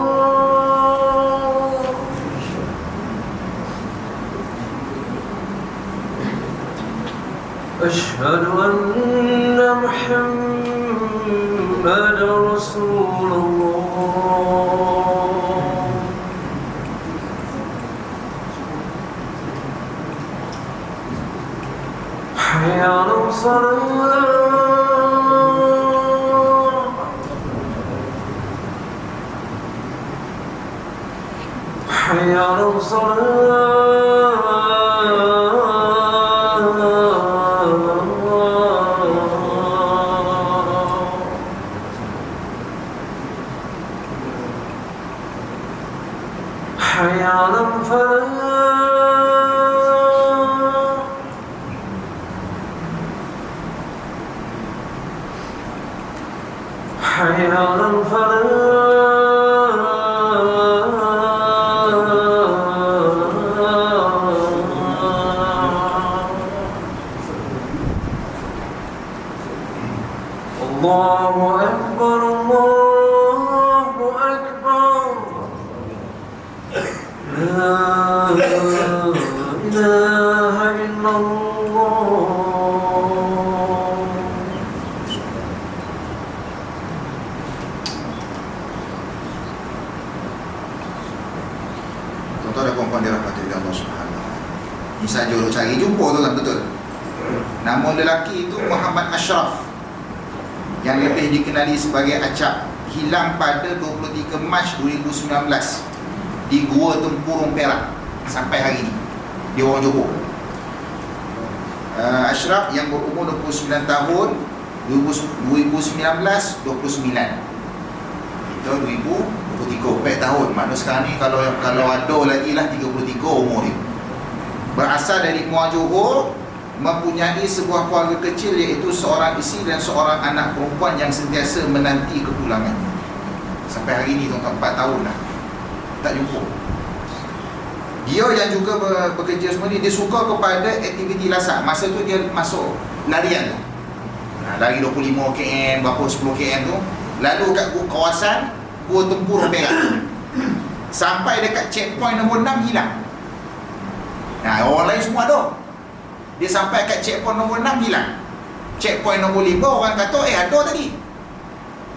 أشهد أن محمدا رسول الله. حي على الصلاة. حي على الصلاة. حي على الفلاح. حي على الفلاح الله أكبر الله أكبر لا إله إلا الله. Tuan-tuan dan puan-puan dirahmati oleh Allah Subhanahu wa taala. Ini saja duk cari jumpa tuan, betul. Nama lelaki itu Muhammad Ashraf, yang lebih dikenali sebagai Acap, hilang pada 23 Mac 2019 di Gua Tempurung, Perak. Sampai hari ini dia orang Johor. Ashraf yang berumur 29 tahun, 2019 29. Itu 2023, 4 tahun. Maknanya sekarang ni kalau ada lagi lah 33 umur dia. Berasal dari Muar Johor, mempunyai sebuah keluarga kecil, iaitu seorang isteri dan seorang anak perempuan yang sentiasa menanti kepulangan. Sampai hari ini tuan-tuan, 4 tahun dah tak jumpa. Dia yang juga bekerja semua ni, dia suka kepada aktiviti lasak. Masa tu dia masuk larian tu, lari 25 km, berapa 10 km tu, lalu kat kawasan Gua Tempurung, Perak. Sampai dekat checkpoint nombor 6 hilang. Orang lain semua ada. Dia sampai kat checkpoint nombor 6 hilang. Checkpoint nombor 5 orang kata ada tadi.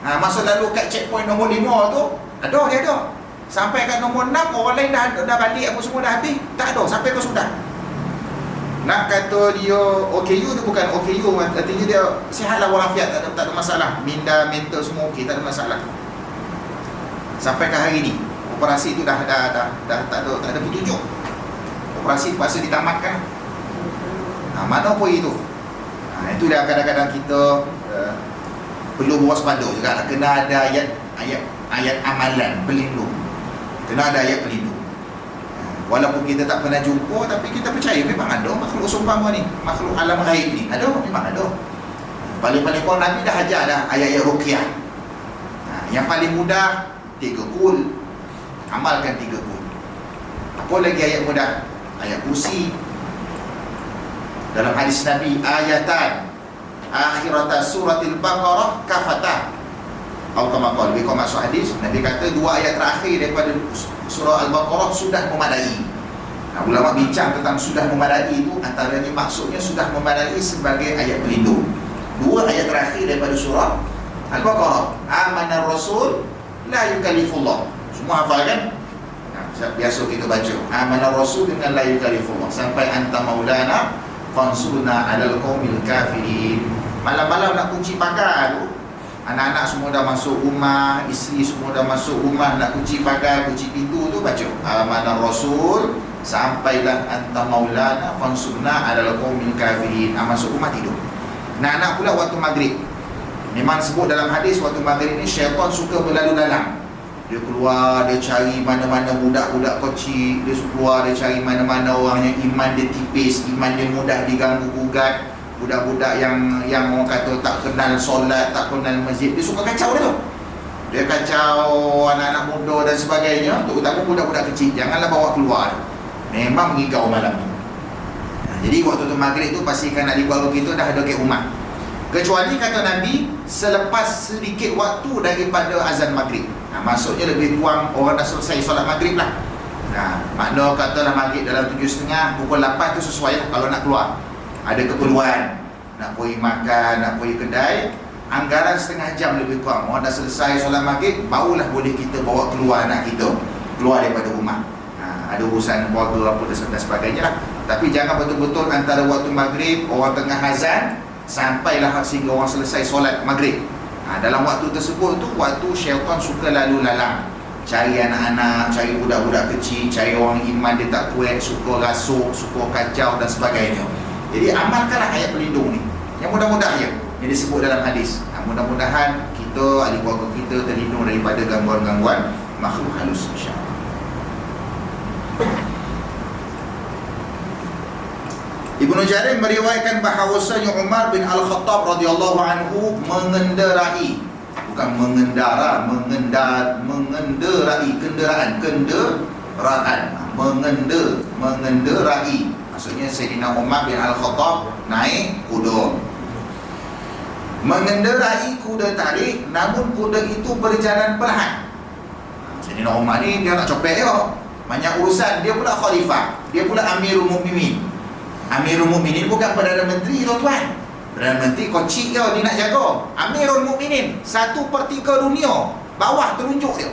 Masa lalu kat checkpoint nombor 5 tu dia ada. Sampai kat nombor 6 orang lain dah balik, apa semua dah habis, tak ada sampai ke Sudan. Nak kata dia OKU tu bukan OKU, artinya dia sihatlah walafiat, tak ada masalah. Minda, mental semua okey, tak ada masalah. Sampai ke hari ni operasi tu dah tak ada petunjuk. Operasi terpaksa ditamatkan. Mana pun itu. Itu dah kadang-kadang kita perlu berwaspada juga. Kena ada ayat amalan pelindung. Kena ada ayat pelindung. Walaupun kita tak pernah jumpa, tapi kita percaya memang ada makhluk seumpama ni, makhluk alam ghaib ni. Ada, memang ada. Paling-paling pun Nabi dah ajar dah ayat-ayat ruqyah. Yang paling mudah 3 kul. Amalkan 3 kul. Apa lagi ayat mudah? Ayat kursi. Dalam hadis Nabi, ayatan akhirata suratil Baqarah kafatah. Al-Qamakal, lebih kau masuk hadis, Nabi kata 2 ayat terakhir daripada surah Al-Baqarah sudah memadai. Ulama bincang tentang sudah memadai itu, antaranya maksudnya sudah memadai sebagai ayat pelindung. 2 ayat terakhir daripada surah Al-Baqarah, amanar rasul la yukallifullah. Semua hafal kan? Biasa kita baca amanar rasul dengan la yukallifullah sampai anta maulana fansurna alal qaumil kafirin. Malam-malam nak kunci pagar tu, anak-anak semua dah masuk rumah, isteri semua dah masuk rumah, nak kunci pagar, kunci pintu tu, baca amanar rasul sampailah anta maulana fansurna alal qaumil kafirin. Masuk rumah tidur. Anak-anak pula waktu maghrib. Memang sebut dalam hadis waktu maghrib ni syaitan suka berlalu dalam. Dia keluar, dia cari mana-mana budak-budak kecil, dia keluar, dia cari mana-mana orang yang iman dia tipis, iman dia mudah diganggu gugat, budak-budak yang orang kata tak kenal solat, tak kenal masjid, dia suka kacau dia tu. Dia kacau anak-anak muda dan sebagainya, terutama budak-budak kecil, janganlah bawa keluar. Memang mengigau malam ni. Jadi waktu tu maghrib tu pastikan adik keluarga kita dah ada kat rumah. Kecuali kata Nabi selepas sedikit waktu daripada azan maghrib. Maksudnya lebih kurang orang dah selesai solat maghrib lah. Makna katalah maghrib dalam 7.30, pukul 8 tu sesuai lah kalau nak keluar. Ada keperluan, nak pergi makan, nak pergi kedai, anggaran setengah jam lebih kurang. Orang dah selesai solat maghrib, barulah boleh kita bawa keluar anak kita, keluar daripada rumah. Ada urusan keluarga apa dan sebagainya lah. Tapi jangan betul-betul antara waktu maghrib, orang tengah azan, sampailah sehingga orang selesai solat maghrib. Dalam waktu tersebut tu, waktu syaitan suka lalu lalang, cari anak-anak, cari budak-budak kecil, cari orang iman dia tak kuat, suka rasuk, suka kacau dan sebagainya. Jadi amalkanlah ayat pelindung ni, yang mudah-mudah je yang disebut dalam hadis. Mudah-mudahan kita, ahli keluarga kita terlindung daripada gangguan-gangguan makhluk halus, insya-Allah. Ibnu Jarir meriwayatkan bahawasanya Umar bin Al-Khattab radhiyallahu anhu mengendarai bukan mengendarai mengendarai. Maksudnya Sayyidina Umar bin Al-Khattab naik kuda, mengendarai kuda tarik, namun kuda itu berjalan perlahan. Sayyidina Umar ni dia nak copet dia, banyak urusan, dia pula khalifah, dia pula Amirul Mukminin. Amirul Mukminin bukan Perdana Menteri tuan-tuan. Perdana Menteri kocik dia nak jaga. Amirul Mukminin 1/3 dunia bawah telunjuk dia,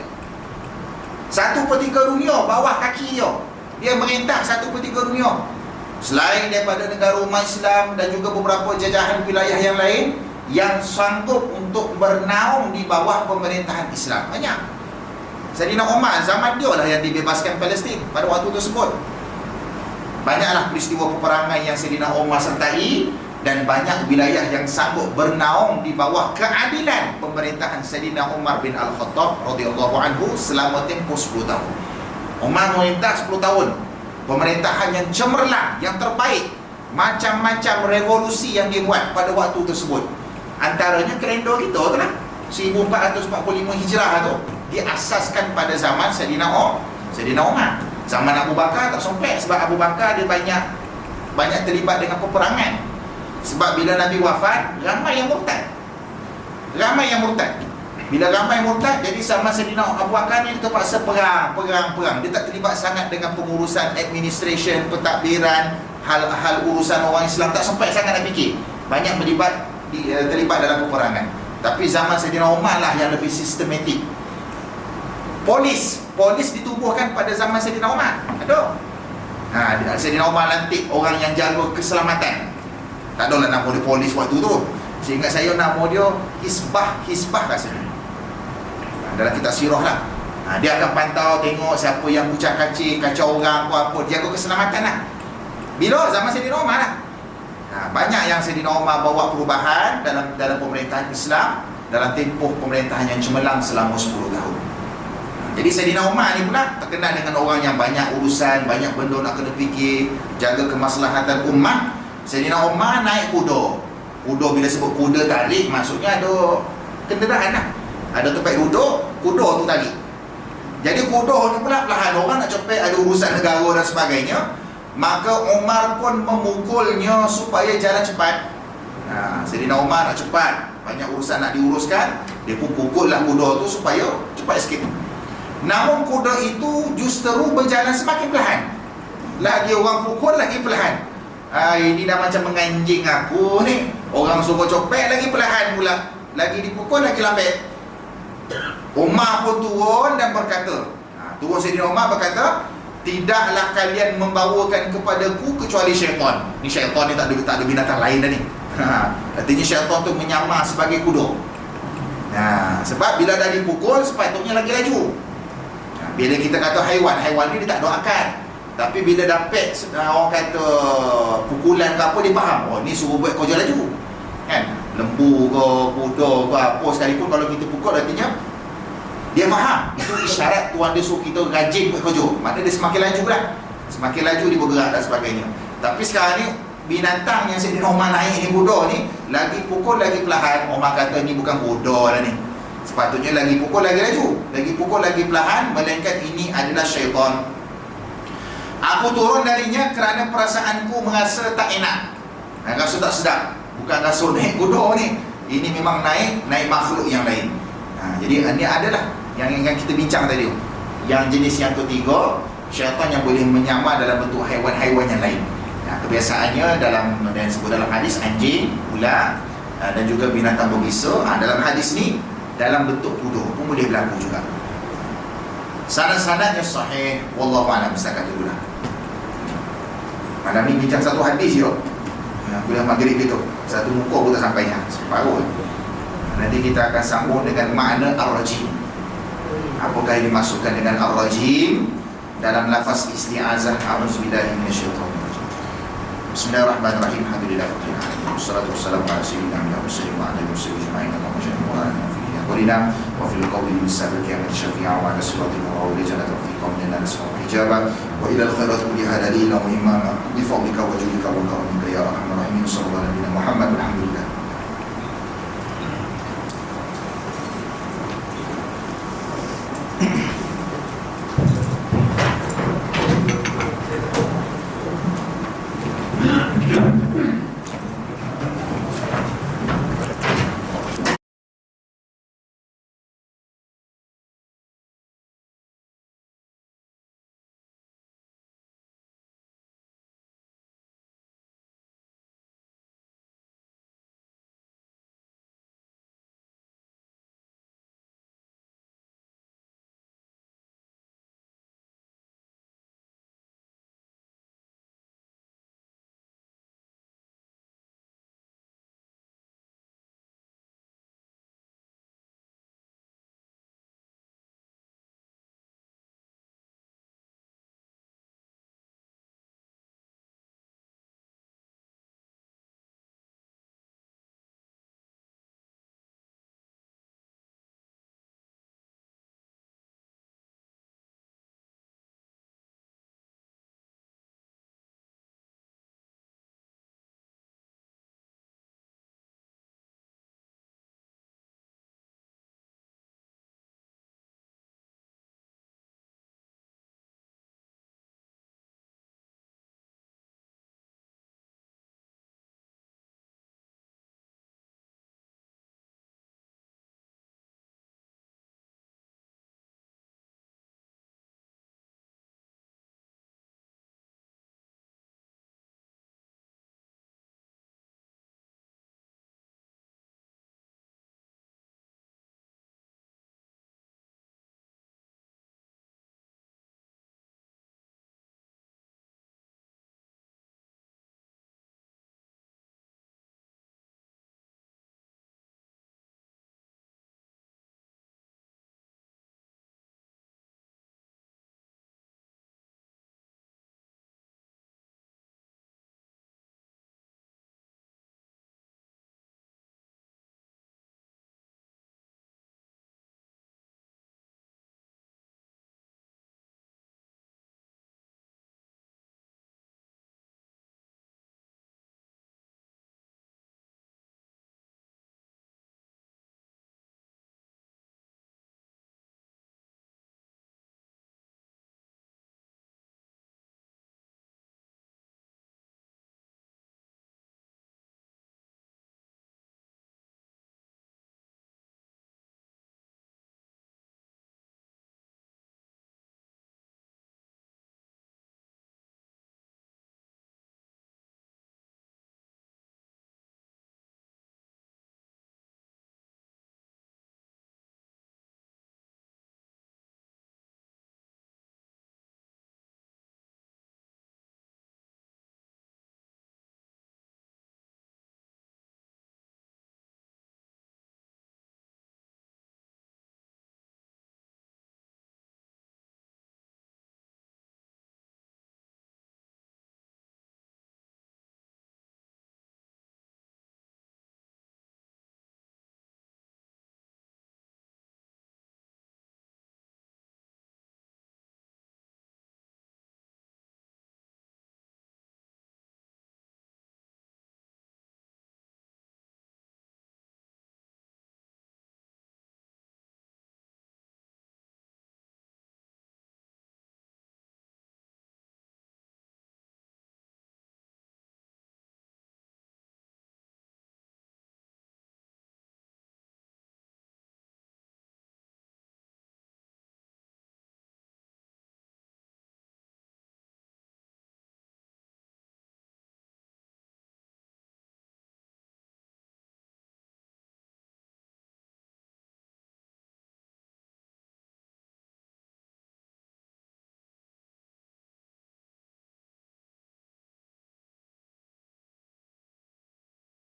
1/3 dunia bawah kaki dia. Dia merintah 1/3 dunia. Selain daripada negara umat Islam dan juga beberapa jajahan wilayah yang lain yang sanggup untuk bernaung di bawah pemerintahan Islam, banyak. Sayyidina Umar zaman dia lah yang dibebaskan Palestin pada waktu tersebut. Banyaklah peristiwa peperangan yang Sayyidina Umar sertai, dan banyak wilayah yang sanggup bernaung di bawah keadilan pemerintahan Sayyidina Umar bin Al-Khattab radhiyallahu anhu selama tempoh 10 tahun. Umar memerintah 10 tahun. Pemerintahan yang cemerlang, yang terbaik. Macam-macam revolusi yang dibuat pada waktu tersebut. Antaranya kalender kita tu lah, 1445 Hijrah tu diasaskan pada zaman Sayyidina Umar. Zaman Abu Bakar tak sampai, sebab Abu Bakar dia banyak terlibat dengan peperangan. Sebab bila Nabi wafat, ramai yang murtad. Bila ramai murtad, jadi sama Sayyidina Abu Bakar ni terpaksa perang. Dia tak terlibat sangat dengan pengurusan administration, pentadbiran, hal urusan orang Islam, tak sampai sangat nak fikir. Banyak terlibat dalam peperangan. Tapi zaman Sayyidina Umar lah yang lebih sistematik. Polis ditubuhkan pada zaman Sayyidina Umar. Ada. Sayyidina Umar lantik orang yang jaga keselamatan. Tak adalah nama dia polis waktu tu. Seingat saya nama dia Hisbah rasanya. Dalam kitab sirah lah. Dia akan pantau tengok siapa yang ucap kacau orang apa, jaga keselamatan lah. Bila zaman Sayyidina Umar lah. Banyak yang Sayyidina Umar bawa perubahan dalam pemerintahan Islam dalam tempoh pemerintahan yang cemerlang selama 10 tahun. Jadi Sayyidina Umar ni pula terkenal dengan orang yang banyak urusan, banyak benda nak kena fikir, jaga kemaslahatan umat. Sayyidina Umar naik kuda. Bila sebut kuda tarik, maksudnya ada kenderaan lah, ada tempat duduk, kuda tu tarik. Jadi kuda ni pula perlahan, orang nak cepet, ada urusan negara dan sebagainya, maka Umar pun memukulnya supaya jalan cepat. Sayyidina Umar nak cepat, banyak urusan nak diuruskan, dia pun pukul lah kuda tu supaya cepat sikit. Namun kuda itu justru berjalan semakin perlahan. Lagi orang pukul, lagi perlahan. Ini dah macam menganjing aku ni. Orang suruh copet, lagi perlahan pula. Lagi dipukul, lagi lambat. Umar pun turun dan berkata, turun Sayyidina Umar berkata, tidaklah kalian membawakan kepadaku kecuali syaitan. Ni syaitan ni tak ada binatang lain dah ni. Artinya syaitan tu menyamar sebagai kuda. Sebab bila dah dipukul, sepatutnya lagi laju. Bila kita kata haiwan ni dia tak ada akal. Tapi bila dapat orang kata pukulan ke apa, dia faham, oh ni suruh buat kerja laju kan. Lembu ke kuda ke apa sekalipun, kalau kita pukul artinya dia faham itu isyarat Tuhan dia suruh kita rajin buat kerja. Maknanya dia semakin laju lah, semakin laju dia bergerak dan sebagainya. Tapi sekarang ni binatang yang Sayyidina Umar naik ni, kuda ni, lagi pukul lagi perlahan. Umar kata ni bukan kuda dah ni, sepatutnya lagi pukul lagi laju, lagi pukul lagi perlahan, melainkan ini adalah syaitan. Aku turun darinya kerana perasaanku merasa tak enak, rasa tak sedap. Bukan rasa naik kuda ni, ini memang naik makhluk yang lain. Jadi ini adalah yang kita bincang tadi. Yang jenis yang ketiga, syaitan yang boleh menyamar dalam bentuk haiwan-haiwan yang lain. Kebiasaannya dalam disebut dalam hadis anjing, ular dan juga binatang berbisa. Dalam hadis ni dalam bentuk kuda pun boleh berlaku juga. Sanad-sanadnya sahih, wallahu a'lam. Setakat dulu lah. Malam ni bincang satu hadis je. Kuliah maghrib itu satu muka pun tak sampainya, separuh. Nanti kita akan sambung dengan makna ar-rajim. Apakah yang dimasukkan dengan ar-rajim dalam lafaz isti'azah? A'udzubillahi minasyaitonir rajim. Bismillahirrahmanirrahim. Alhamdulillahirabbil alamin. Wassalatu wassalamu ala sayyidina Muhammadin wa ala alihi wasallam. Qulina wa fil qawli bisabil kiamat syafi'a wa ala siratil mawli jannatu fi qawmin la nasma'u hijaba wa ila al-khairat kulliha dalila wa imama bi fadlika wa judika wa karamika ya arhamar rahimin. Sallallahu alaihi wa sallam. Muhammad. Alhamdulillah.